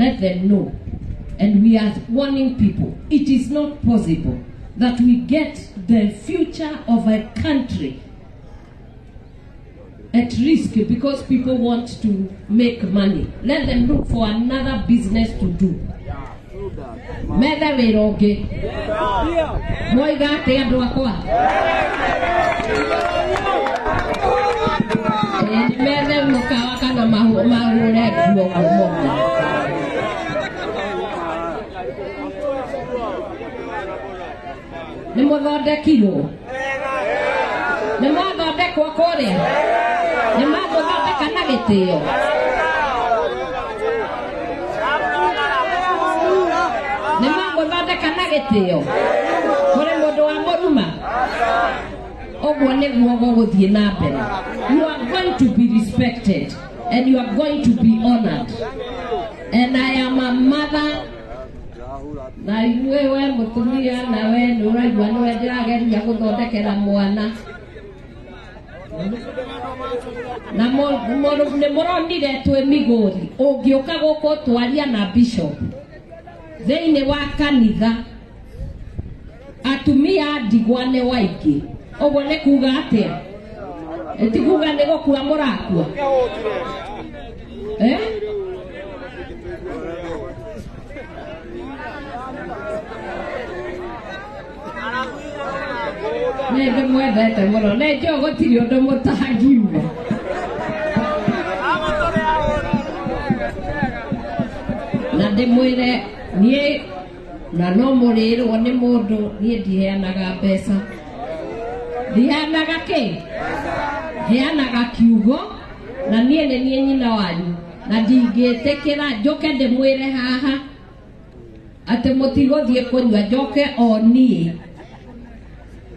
let them know. And we are warning people, it is not possible that we get the future of a country at risk because people want to make money. Let them look for another business to do. Meda veroge. Moiga te adwakwa. Meda mukawaka na mahule kuogo. Ni muthonde kilo. Ni muthonde kwa kore. Ni muthonde kana gitio. Ni muthonde kana gitio. Kore mundu wa muruma. Ogwo ni guogo guthie na mbere. You are going to be respected and you are going to be honored. And I am a mother. Na iwe mutumia na we nuraigwa no ndirageria guthondekera mwana na ne moronire twe migori ungiuka guko twaria na bishop theine wa kanitha atumia ndigwa ne waiki ogwo ne kuga atia etikuga ne gokua murakua Nende mwethete muno nejo gutiri undu mutahangiuga na ndimwire nie na no murirwo ni mundu nie ndiheanaga mbeca ndiheanaga ki ndiheanaga kiugo na nie ni nie nyina wanyu na ndingitikira njoke ndimwire haha ati mutigothie kunywa njoke oni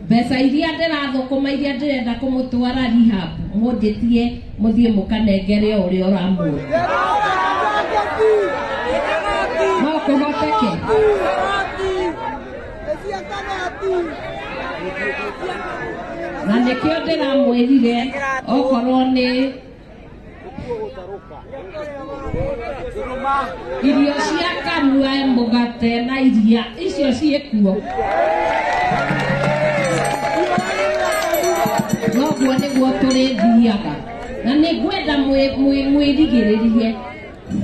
Besa iria ndirathukuma iria ndirenda kumutwara rehab munditie muthie mukanengere uri oramwe no kuhoteke na nikio ndiramwirire okorwo ni irio cia kanua mugate na iria icio ciekuo Nogwo niguo turithiaga na nigwenda mwirigiririe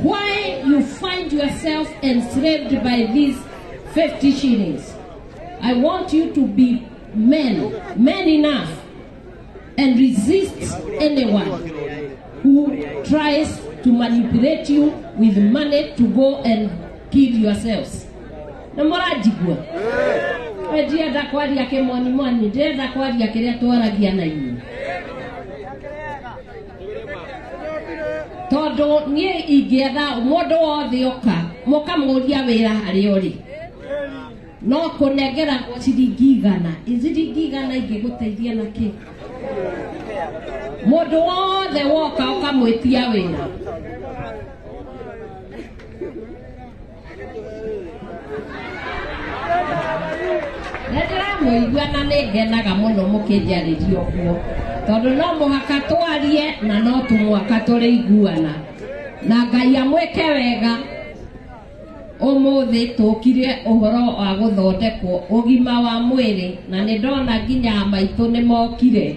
why you find yourself enslaved by these 50 shillings. I want you to be men enough and resist anyone who tries to manipulate you with money to go and kill yourselves. Namorajigwa ndienda kwaria kimoni ndienda kwaria kiria twaragia na inyu tondu nie ingietha mundu wothe oka mukamuria wira hari uri no kunengera ciringi igana ciringi igana ingiguteithia na ki mundu wothe woka ukamwitia wira Muigua na nengenaga muno mukinjaririo kuo tondu no muhaka twarie na no tumwaka turiiguana na Ngai amweke wega umuthi tukire uhoro wa guthondekwo ugima wa mwiri na ni ndona nginya maitu ni mokire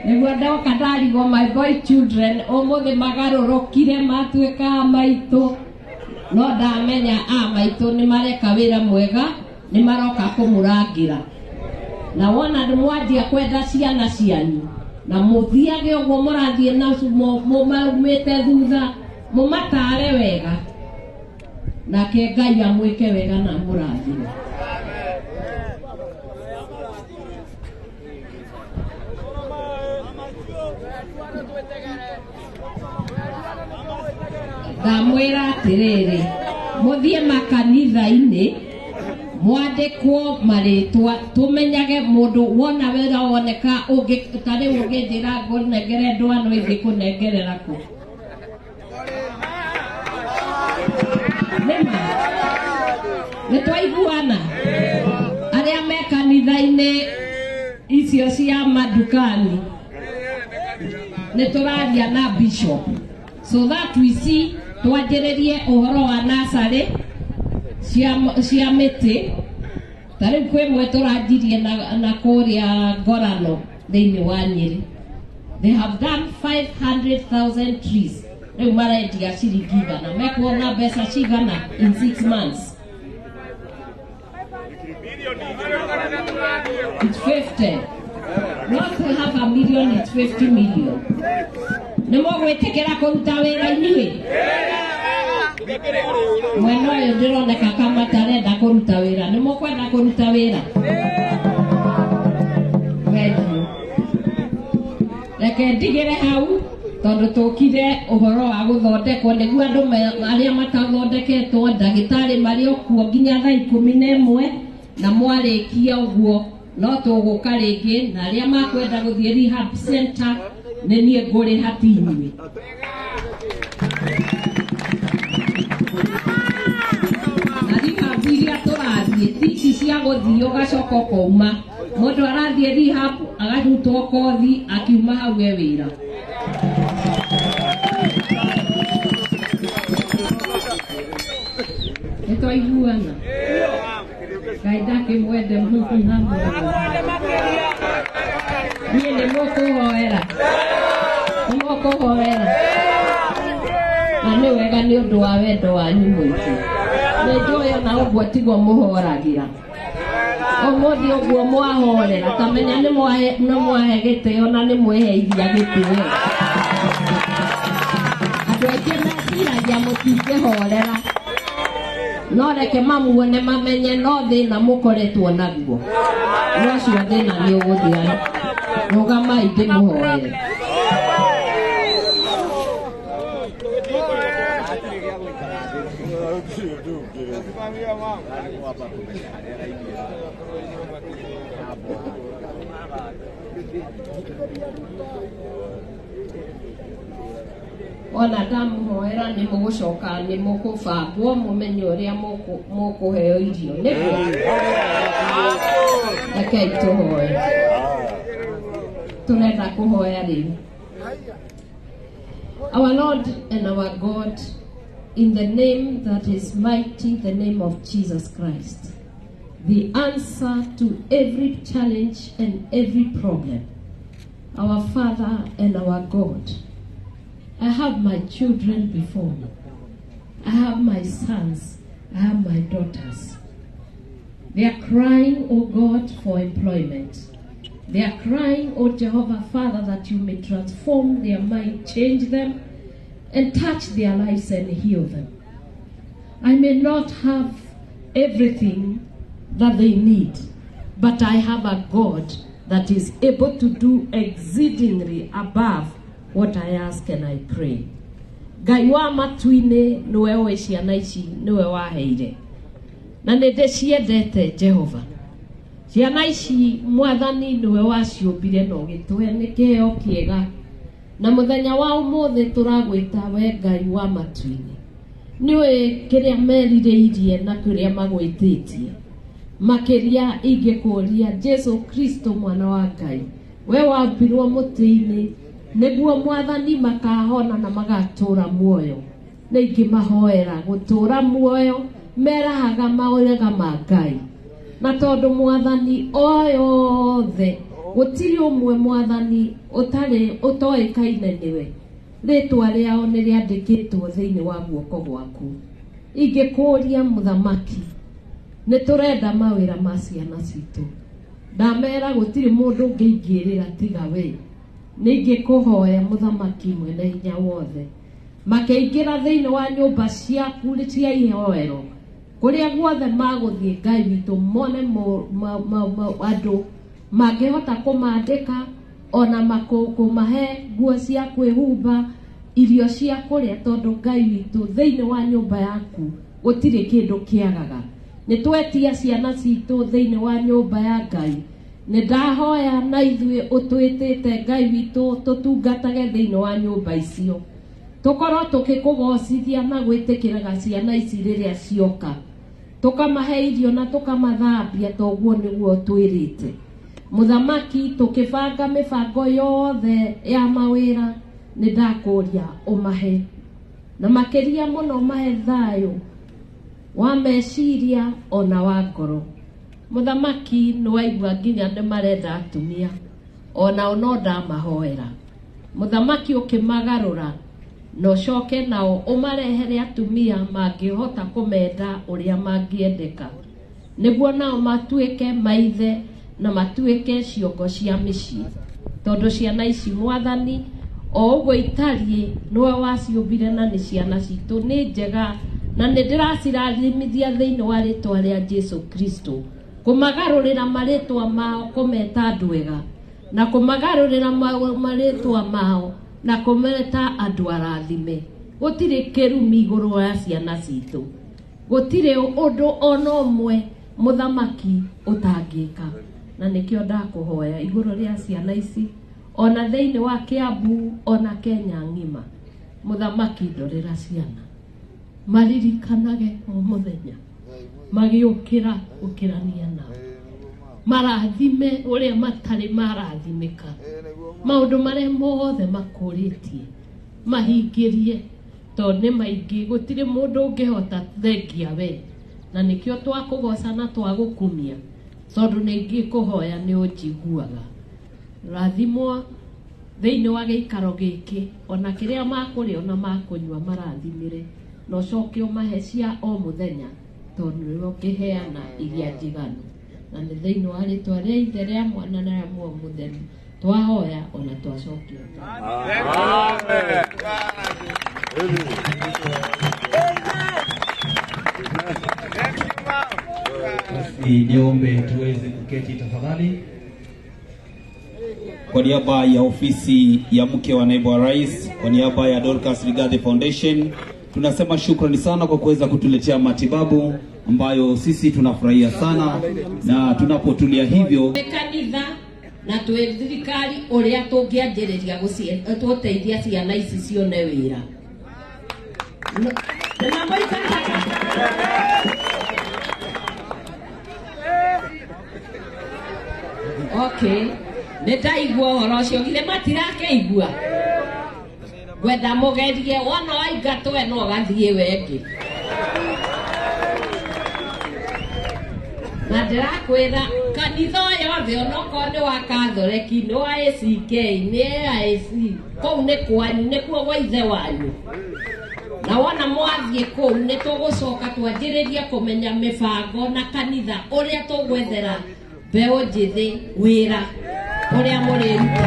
niguo ndoka ndarigo my boy children umuthi magarurukire matuika maitu no ndamenya maitu ni mareka wira mwega ni maroka kumurangira na wona ndimwanjia kwenda ciana cianyu na muthiage ogwo murathie na mumete thutha mumatare wega nake Ngai amwike wega na murathie ndamwira atiriri muthie makanitha-ini mwandikwo maritwa tumenyage mundu wona wera woneka ungitari ungithira ngunengere ndwano ithi kunengerera ku nitwaiguana aria me kanitha-ini icio cia madukani nituraria na bishop so that we see twanjĩrĩrie ũhoro wa nasarĩ cia mĩtĩ. Tarĩu kwĩ mwe tũranjirie na kũrĩa Ngorano thĩinĩ wa Nyĩrĩ. They have done 500,000 trees. Rĩu marendia ciringi igana. Mekuona mbeca cigana in 6 months. It's 50. Not half a million, it's 50 million. Nĩmo gwĩtĩkĩra kũruta wĩra inyuĩ? Mwena ũyũ ndĩroneka kama tarenda kũruta wĩra. Nĩmo kwenda kũruta wĩra? Reke ndigĩre hau tondũ tũkire ũhoro wa gũthondekwo nĩguo andũ arĩa matathondeketwo ndagĩtarĩ marĩ okuo nginya thaa 11 na mwarĩkia ũguo no tũgũka rĩngĩ na arĩa makwenda gũthiĩ rehab center nĩ niĩ ngũrĩ hati-inĩ. Na rehab iria tũrathiĩ tici cia gũthiĩ ũgacoka ũkauma. Mũndũ arathiĩ rehab agatutwo kothi akiuma hau e wĩra. Nĩtwaiguana. Ngai ndakĩmwende mũndũ na mũndũ. Niĩ nĩmũkũhoera. Nĩmũkũhoera. Na nĩ wega nĩ ũndũ wa wendo wanyu mũingĩ. Nĩnjũĩ ona ũguo tiguo mũhoragĩra. Ũmũthĩ ũguo mwahorera kamenya nĩ mwahe gĩtĩo na nĩ mweheithia gĩtĩo. Andũ aingĩ meciragia mũtingĩhorera. No reke mamuone mamenye no thĩna mũkoretwo naguo. No ũcio thĩna nĩ ũgũthira. Rũgamai ndĩmũhoere. Ona ndamuhoera nĩ mũgũcoka nĩ mũkũbangwo mũmenye ũrĩa mũkũheo irio. Nĩguo rekei tũhoe. Turenda kũhoya rĩu. Our Lord and our God, in the name that is mighty, the name of Jesus Christ, the answer to every challenge and every problem, our Father and our God, I have my children before me. I have my sons. I have my daughters. They are crying, O God, for employment. They are crying, O Jehovah Father, that you may transform their mind, change them, and touch their lives and heal them. I may not have everything that they need, but I have a God that is able to do exceedingly above what I ask and I pray. Ngai wa matu-inĩ nĩwe oĩ ciana ici nĩwe waheire. Na nĩndĩciendete Jehova. Ciana ici Mwathani nĩwe waciũmbire na ũgĩtũhe nĩ kĩheo kĩega. Na mũthenya wa ũmũthĩ tũragwĩta we Ngai wa matu-inĩ. Nĩũĩ kĩrĩa merirĩirie na kĩrĩa magwĩtĩtie. Makĩria ingĩkũria Jesu Kristo mwana wa Ngai. We wambirwo mũtĩ-inĩ nĩguo Mwathani makahona na magatũra muoyo. Nĩingĩmahoera gũtũra muoyo merahaga maũrega ma Ngai. Na tondũ Mwathani oyothe gũtirĩ ũmwe Mwathani ũtoĩkaine nĩwe. Rĩtwa rĩao nĩrĩandĩkĩtwo thĩinĩ wa guoko gwaku. Ingĩkũria Mũthamaki, nĩtũrenda mawĩra ma ciana citũ. Ndamera gũtirĩ mũndũ ũngĩingĩrĩra tiga we. Nĩingĩkũhoya Mũthamaki mwene hinya wothe. Makĩingĩra thĩinĩ wa nyũmba ciaku cia ihoero. Kũrĩa guothe magũthiĩ Ngai witũ mone andũ mangĩhota kũmandĩka ona makũmahe nguo cia kwĩhumba, irio cia kũrĩa tondũ Ngai witũ thĩinĩ wa nyũmba yaku gũtirĩ kĩndũ kĩagaga. Nĩtwetia ciana citũ thĩinĩ wa nyũmba ya Ngai. Nĩndahoya na ithuĩ ũtwĩtĩte Ngai witũ tũtungatage thĩinĩ wa nyũmba icio. Tũkorwo tũkĩkũgocithia na gwĩtĩkĩraga ciana ici rĩrĩa cioka. Tũkamahe irio na tũkamathambia toguo nĩguo twĩrĩte. Mũthamaki tũkĩbanga mĩbango yothe ya mawĩra nĩndakũria ũmahe. na makeria muno mahe thayo wa meciria ona wa ngoro. Muthamaki no aigua nginya nĩ marenda atumia ona no ndamahoera. Muthamaki ukimagarura no coke nao umarehere atumia mangĩhota kũmenda ũrĩa mangĩendeka, nĩguo nao matuĩke maithe na matuĩke ciongo cia mĩciĩ. Tondũ ciana ici Mwathani o ũguo itariĩ nĩwe waciũmbire na nĩ ciana citũ, nĩ njega na nĩ ndĩracirathimithia thĩinĩ wa rĩtwa rĩa Jesu Kristo, kũmagarũrĩra marĩtwa mao kũmeta andũ ega, na kũmagarũrĩra marĩtwa mao na kũmeta andũ arathime. Gũtirĩ kĩrumi igũrũ wa ciana citũ, gũtirĩ ũndũ ona ũmwe Muthamaki ũtangĩka. Na nĩkĩo ndakũhoya igũrũ rĩa ciana ici, ona thĩinĩ wa Kiambu ona Kenya ng'ima. Muthamaki ndorera ciana, maririkanage o mũthenya magĩũkĩra gũkĩrania nao, marathime ũrĩa matarĩ marathimĩka, maũndũ marĩa mothe makũrĩtie mahingĩrie, tondũ nĩ maingĩ gũtirĩ mũndũ ũngĩhota thengia we. Na nĩkĩo twakũgoca na twagũkumia, tondũ nĩ ngĩkũhoya nĩ ũnjiguaga. Rathimwo thĩinĩ wa gĩikaro gĩkĩ, ona kĩrĩa makũrĩa ona makũnyua marathimĩre, no coke ũmahe cia o mũthenya, tondũ nĩwe ũkĩheana iria njiganu. Na nĩ thĩinĩ wa rĩtwa rĩa Ithe rĩa Mwana na rĩa Muoyo Mũtheru twahoya ona twacokia. Amen. Niombe tuweze kuketi tafadhali. Kwa niaba ya ofisi ya mke wa naibu wa rais, kwa niaba ya Dorcas Rigathi Foundation, tunasema shukrani sana kwa kuweza kutuletea matibabu ambayo sisi tunafurahia sana, na tunapotulia hivyo kanitha na twethirikari uria tungĩanjĩrĩria gũteithia ciana ici cione wĩra. Okay, nĩndaigua ũhoro ũcio, githĩ matirakĩigua? Gwenda mũgerie wona waingatwo no gathiĩ wengĩ. Na ndĩrakwĩra kanitha yothe onokorwo nĩ wa Kathoreki, nĩ wa ACK, nĩ AIC, kũu nĩ kwanyu, nĩkuo gwa ithe wanyu. Na wona mwathiĩ kũu nĩ tũgũcoka twanjĩrĩrie kũmenya mĩbango na kanitha ũrĩa tũgwethera mbeũ njĩthĩ wĩra ũrĩa mũrĩruta.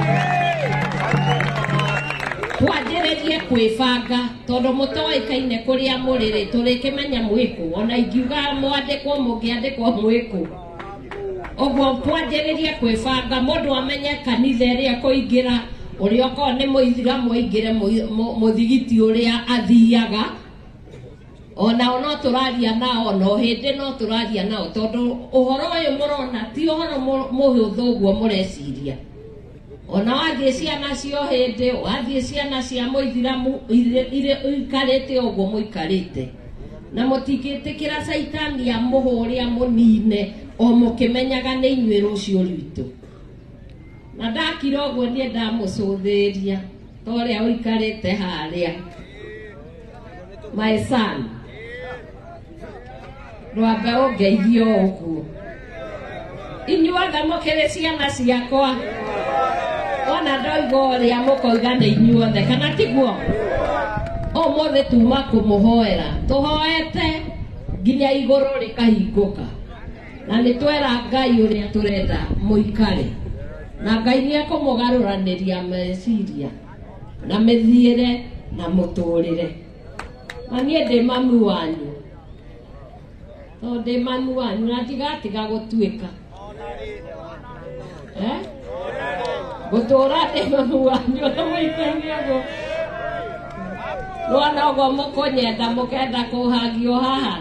Twanjĩrĩrie kwĩbanga, tondũ mũtoĩkaine kũrĩa mũrĩrĩ, tũrĩkĩmenya mwĩkũ, ona ingiuga mwandĩkwo mũngĩandĩkwo mwĩkũ. Ũguo twanjĩrĩrie kwĩbanga, mũndũ amenye kanitha ĩrĩa kũingĩra, ũrĩa okorwo nĩ mũithĩramu aingĩre mũthigiti ũrĩa athiaga. Onao no tũraria nao, no hĩndĩ no tũraria nao, tondũ ũhoro ũyũ mũrona ti ũhoro mũhũthũ ũguo mũreciria. Ona wathiĩ ciana cio hĩndĩ, wathiĩ ciana cia mũithĩramu ikarĩte ũguo mũikarĩte, na mũtingĩtĩkĩra caitani amũhũre amũnine o mũkĩmenyaga nĩ inyuĩ rũciũ rwitũ. Na ndakira ũguo niĩ ndamũcũthĩria ta ũrĩa ũikarĩte harĩa, my son, rwambe ũngeithio ũguo. Inyuothe mũkĩrĩ ciana ciakwa, ona ndoiga ũrĩa mũkoiga nĩ inyuothe, kana tiguo? Ũmũthĩ tuma kũmũhoera, tũhoete nginya igũrũ rĩkahingũka, na nĩ twera Ngai ũrĩa tũrenda mũikare, na Ngai nĩ ekũmũgarũranĩria meciria na mĩthiĩre na mũtũrĩre. Na niĩ ndĩ mami wanyu, tondũ ndĩ mami wanyu na ndigatiga gũtuĩka gũtũra ndĩ mami wanyu na mũikarie ũguo. Rwona ũguo mũkũnyenda mũkenda kũhagio haha,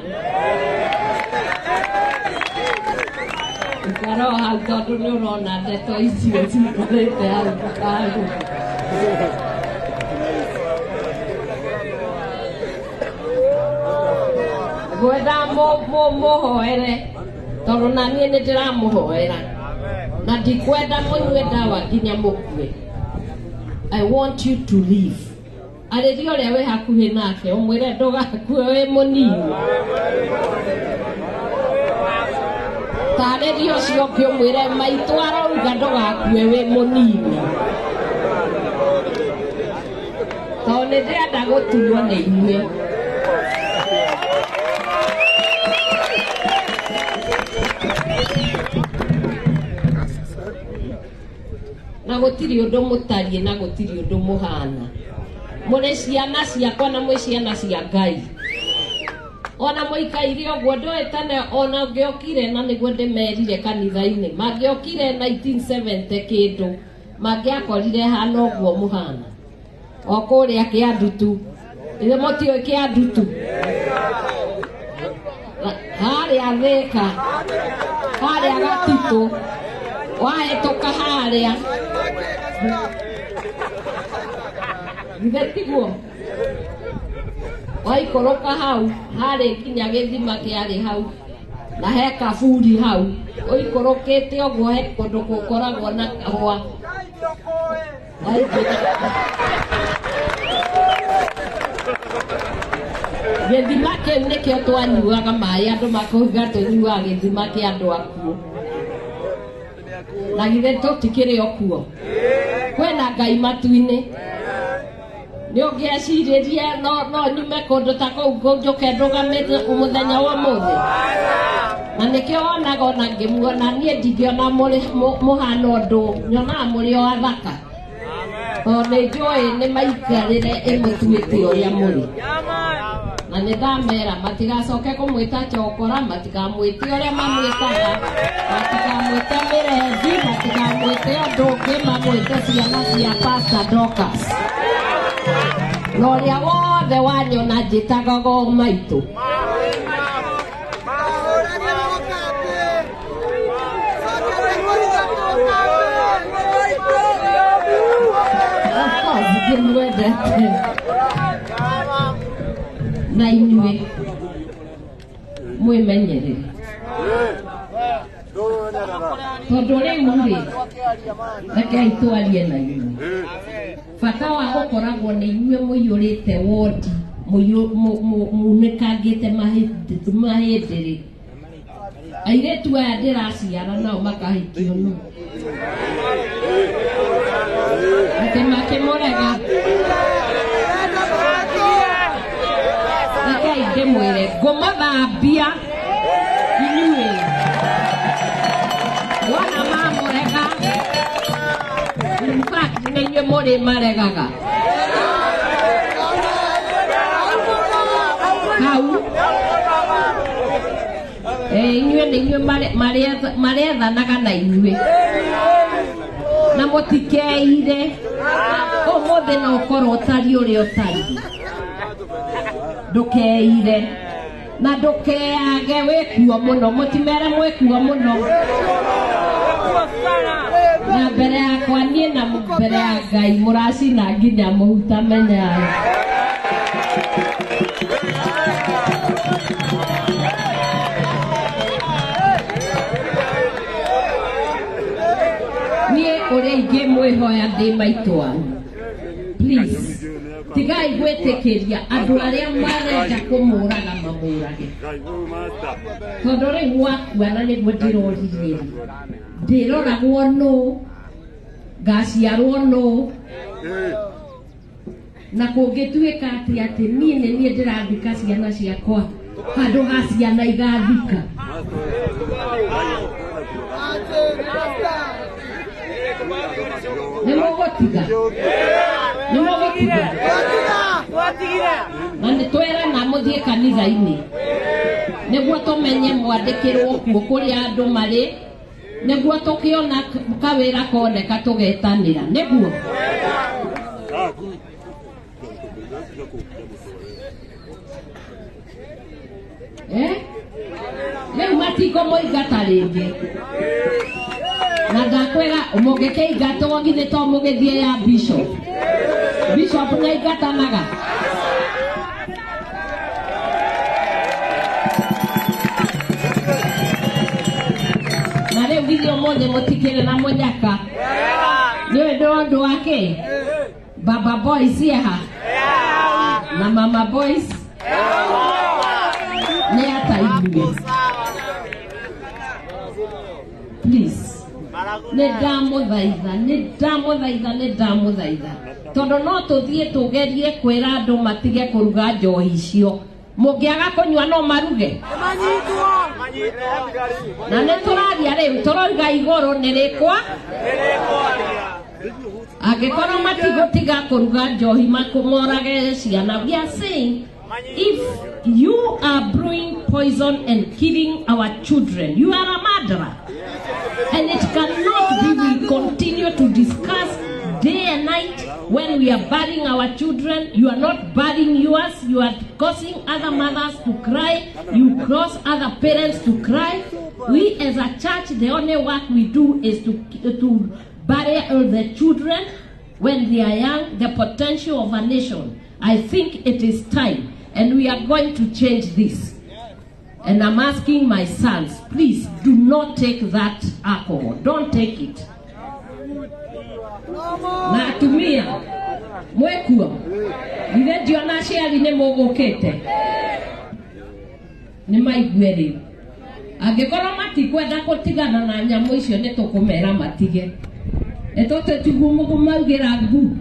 ikara o hau, tondũ nĩ ũrona ndeto icio cikarĩte hau tũkahagũka. Gwenda mũhoere, tondũ na niĩ nĩ ndĩramũhoera, na ndikwenda mũnyue ndawa nginya mũkue. I want you to live. arĩria ũrĩa wĩ hakuhĩ nake ũmwĩre ndũgakue wĩ mũnini. Tarĩria ũcio ũngĩ ũmwĩre maitũ arauga ndũgakue wĩ mũnini. Tondũ nĩndĩrenda gũtuo nĩ inyuĩ. Na gũtirĩ ũndũ mũtariĩ na gũtirĩ ũndũ mũhana. Mũrĩ ciana ciakwa na mwĩ ciana cia Ngai. Ona mũikaire ũguo ndũĩ tene ona ngĩokire na nĩguo ndĩmerire kanitha-inĩ. Mangĩokire 1970 kĩndũ mangĩakorire hana ũguo mũhana. O kũrĩa Kĩandutu. Ithe mũtiũĩ Kĩandutu. Harĩa Thĩka. Harĩa Gatitũ. Wahĩtũka harĩa. Githĩtiguo. Waikũrũka hau, harĩ kinya gĩthima kĩarĩ hau. Na he kaburi hau. Ũikũrũkĩte ũguo he kũndũ gũkoragwo na kahũa. Gĩthima kĩu nĩkĩo twanyuaga maĩ, andũ makauga tũnyuaga gĩthima kĩa andũ akuo. Na githĩ tũtikĩrĩ o kuo. Kwĩna Ngai matu-inĩ. Nĩ ũngĩecirĩria no nyume kũndũ ta kũu njũke ndũgamĩte mũthenya wa ũmũthĩ. Na nĩkĩo wonaga ona ngĩmuona niĩ ndingĩona mũhana ũndũ, nyonaga mũrĩ o athaka. Tondũ nĩnjũĩ nĩ maikarĩre ĩmũtuĩte ũrĩa mũrĩ. Na nĩndamera matigacoke kũmwĩta chokora, matikamwĩte ũrĩa mamwĩtaga, matikamwĩte mĩrengi, matikamwĩte ũndũ ũngĩ, mamwĩte ciana cia Pastor Dorcas. Na ũrĩa wothe wanyona njĩtagaga o maitũ. Ndĩmwendete. Na inyuĩ mwĩmenyerere. Tondũ rĩu-rĩ, rekei twarie na inyuĩ. Bata wa gũkoragwo nĩ inyuĩ mũiyũrĩte wodi, munĩkangĩte mahĩndĩ-rĩ. Airĩtu aya ndĩraciara nao makahikio nũ. Atĩ makĩmũrega. Rekei ndĩmwĩre ngũmũthambia inyuĩ. Wona mamũrega, in fact nĩ inyuĩ mũrĩ maregaga. Hau inyuĩ nĩ inyuĩ marethanaga na inyuĩ. Na mũtikeire. Ũmũthĩ no ũkorwo ũtari ũrĩa ũtari. Ndũkeire. Na ndũkeage wĩkuo mũno. Mũtimere mwĩkuo mũno. Na mbere yakwa niĩ na mbere ya Ngai mũracina nginya mũhuta menyaga. Niĩ ũrĩa ingĩ mwĩhoya ndĩ maitũ wanyu. Please. Tigai gwĩtĩkĩria andũ arĩa marenda kũmũraga mamũrage. Tondũ rĩu wakua na nĩguo ndĩroririe. Ndĩroragwo nũ, ngaciarwo nũ. Na kũngĩtuĩka atĩ niĩ nĩ niĩ ndĩrathika ciana ciakwa handũ ha ciana igathika. Nĩ mũgũtiga. Nĩ mũgũtiga. Na nĩ twerana mũthiĩ kanitha-inĩ. Nĩguo tũmenye mwandĩkĩrwo kuo kũrĩa andũ marĩ. Nĩguo tũkĩona kawĩra koneka tũgetanĩra. Nĩguo. Rĩu matikũmũingata rĩngĩ. Na ndakwĩra mũngĩkĩingatwo githĩ to mũgĩthiĩ ya Bishop. Bishop nĩaingatanaga. Na rĩu githĩ ũmũthĩ mũtikĩrĩ na mũnyaka. Nĩ ũndũ wake. Baba boy ciaha. na mama boys ni hata hivi. Please, nedamuthaitha tondu no tuthie tugerie kwira andu matige kuruga njohi icio. Mungiaga kunywa no maruge na nituraria riu turoiga iguru nirikwa agikorwo matigutiga kuruga njohi makumorage ciana. We are saying, if you are brewing poison and killing our children, you are a murderer. And it cannot be we continue to discuss day and night when we are burying our children. You are not burying yours, you are causing other mothers to cry, you cause other parents to cry. We as a church, the only work we do is to bury the children when they are young, the potential of a nation. I think it is time, and we are going to change this. And I'm asking my sons, please do not take that alcohol. Don't take it. Na tumia mwekuo ile diona ciari ne mogokete ni maigue riu angikorwo matikwenda kutigana na nyamu icio ni tukumera matige etote tigumu maugira ngu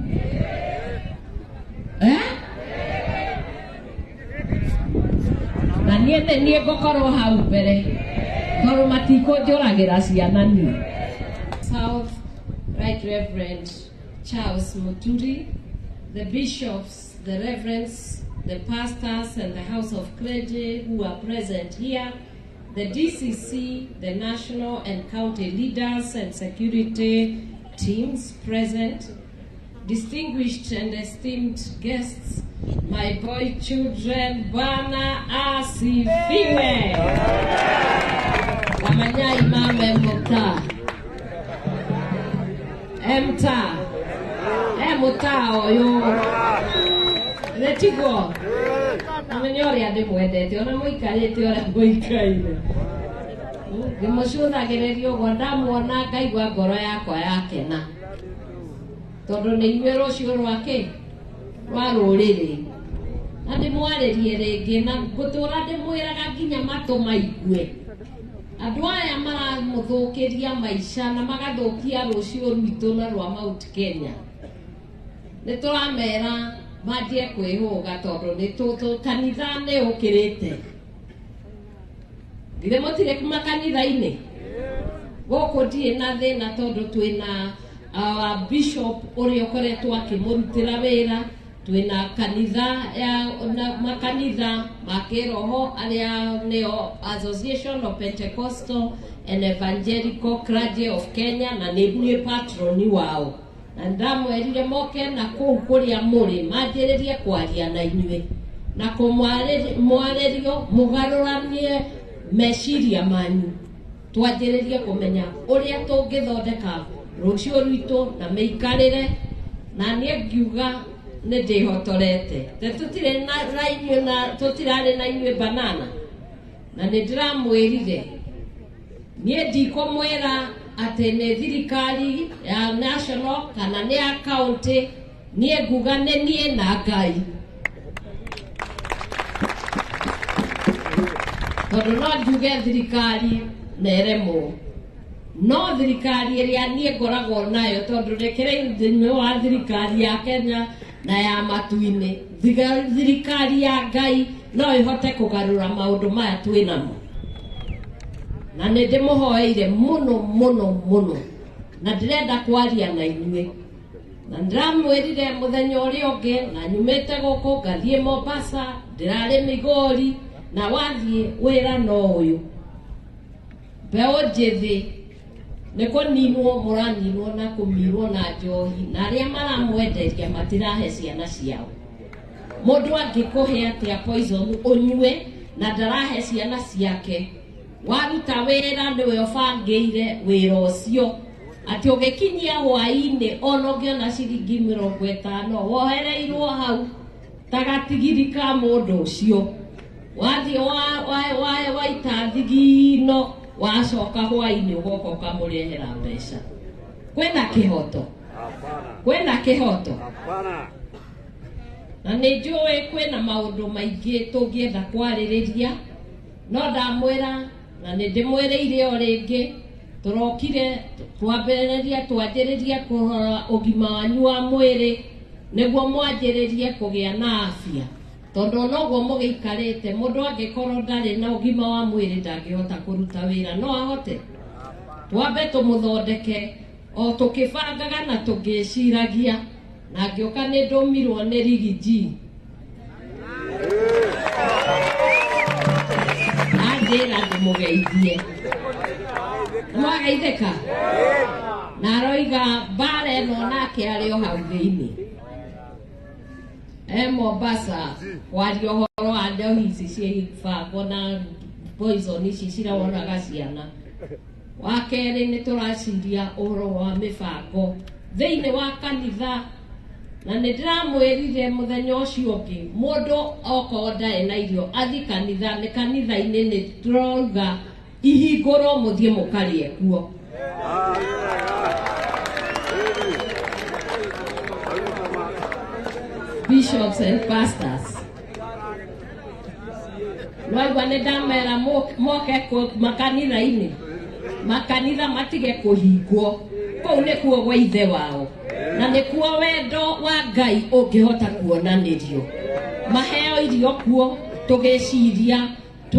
na nie ngokorwo hau mbere toro matiko njuragira ciana ni. South Right Reverend Charles Muturi, the bishops, the reverends, the pastors, and the House of Clergy who are present here, the DCC, the national and county leaders and security teams present, distinguished and esteemed guests, my boy children, Bwana asifiwe. Wamanya imame mota. Emta. Emota oyo. Letigo. Amenyori ade mwendete ona muikarite ora muikaire. Gimucuna gererio gondamuona ngaigwa ngoro yakwa yakena. Tondu ni inywe rucio rwake rwa ruriri. Na ndimwaririe ringi na ngutura ndimwiraga nginya matu maigue. Andu aya maramuthukiria maisha na magathukia rucio rwitu na rwa Mount Kenya. Nituramera majie kwihuga tondu ni kanitha ni ukirite. Githe mutire kuma kanitha-ini. Goko die na thina tondu twina our bishop uri ukoretwo akimurutira wira, twina kanitha ya makanitha makiroho aria neo Association of Pentecostal and Evangelical Clergy of Kenya na ni patroni wao. Na ndamwerire moke na kuu kuria muri manjiririe kwaria na inywe na kumwarerio mugaruranie meciria manyu twanjiririe kumenya uria tungithondeka rucio rwitu na meikarire na nie ngiuga ni ndihotorete tutire na inywe na tutirare na inywe banana na ni ndiramwirire nie ndikomwera ati ni thirikari ya national kana ni ya county nie nguga ni nie na Ngai tondu no njuge thirikari neremo no thirikari iria nie ngoragwo nayo tondu rekere thini wa thirikari ya Kenya na ya matuini thirikari ya Ngai no ihote kugarura maundu maya twinamo na ndimuhoeire muno na ndirenda kwaria na inywe na ndiramwirire muthenya uria ungi na nyumite guku ngathie Mombasa ndirari Migori na wathie wira no uyu mbeu njithi ni kuninwo muraninwo na kumirwo na njohi na aria maramwenderia matirahe ciana ciao. Mundu angikuhe atia poison unywe na ndarahe ciana ciake waruta wira niwe ubangiire wira ucio ati ugikinyia hwaini ono ngiona ciringi 50 wohereirwo hau tagatigiri ka mundu ucio wathie waita thigino wacoka hwaini ugoka ukamurehera mbeca. Kwena kihoto? Kwena kihoto? na nĩ njũĩ kwĩna maũndũ maingĩ tũngĩenda kwarĩrĩria, no ndamwĩra na nĩ ndĩmwĩrĩire o rĩngĩ tũrokire twanjĩrĩria kũrora ũgima wanyu wa mwĩrĩ nĩguo mwanjĩrĩrie kũgĩa na afya, tondũ noguo mũgĩikarĩte mũndũ angĩkorwo ndarĩ na ũgima wa mwĩrĩ ndangĩhota kũruta wĩra. No ahote? Twambe tũmũthondeke o tũkĩbangaga na tũngĩciragia, na ngĩũka nĩ ndũmirwo nĩ rigiji anjĩra ndĩmũgeithie. Mwageithĩka? Na aroiga mbara ĩno nake arĩ o hau thĩinĩ Mombasa kwaria ũhoro wa ndohi ici ciĩbangwo na poison ici ciraoraga ciana. Wa kerĩ nĩ tũraciria ũhoro wa mĩbango thĩinĩ wa kanitha, na nĩ ndĩramwĩrire mũthenya ũcio ũngĩ mũndũ okorwo ndarĩ na irio athi kanitha, nĩ kanitha-inĩ nĩ tũrauga ihingũrwo mũthiĩ mũkarĩe kuo. Bishops and pastors, waigua nĩ ndamera moke makanitha-inĩ, makanitha matige kũhingwo. Kũu nĩkuo gwa ithe wao, na nĩkuo wendo wa Ngai ũngĩhota kuonanĩrio. Maheo irio kuo tũgĩciria